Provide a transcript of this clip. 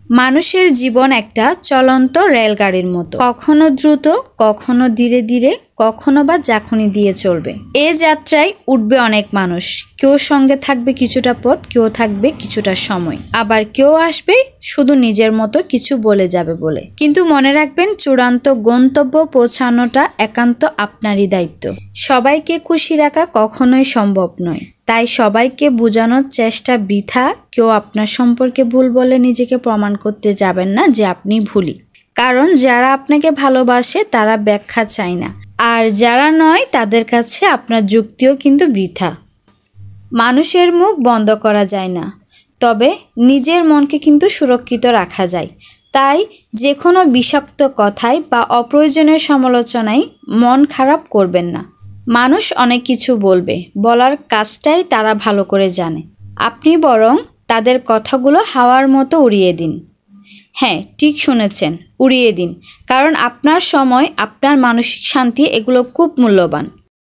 মানুষের জীবন একটা চলন্ত রেলগাড়ির মতো, কখনো দ্রুত, কখনো ধীরে ধীরে, কখনো বা ঝাঁকুনি দিয়ে চলবে। এ যাত্রায় উঠবে অনেক মানুষ, কেউ সঙ্গে থাকবে কিছুটা পথ, কেউ থাকবে কিছুটা সময়, আবার কেউ আসবে শুধু নিজের মতো কিছু বলে যাবে বলে। কিন্তু মনে রাখবেন, চূড়ান্ত গন্তব্য পৌঁছানোটা একান্ত আপনারই দায়িত্ব। সবাইকে খুশি রাখা কখনোই সম্ভব নয়, তাই সবাইকে বোঝানোর চেষ্টা বৃথা। কেউ আপনার সম্পর্কে ভুল বলে নিজেকে প্রমাণ করতে যাবেন না যে আপনি ভুলই, কারণ যারা আপনাকে ভালোবাসে তারা ব্যাখ্যা চায় না, আর যারা নয় তাদের কাছে আপনার যুক্তিও কিন্তু বৃথা। মানুষের মুখ বন্ধ করা যায় না, তবে নিজের মনকে কিন্তু সুরক্ষিত রাখা যায়। তাই যে কোনো বিষাক্ত কথায় বা অপ্রয়োজনীয় সমালোচনায় মন খারাপ করবেন না। মানুষ অনেক কিছু বলবে, বলার কাজটাই তারা ভালো করে জানে। আপনি বরং তাদের কথাগুলো হাওয়ার মতো উড়িয়ে দিন। হ্যাঁ, ঠিক শুনেছেন, উড়িয়ে দিন। কারণ আপনার সময়, আপনার মানসিক শান্তি এগুলো খুব মূল্যবান।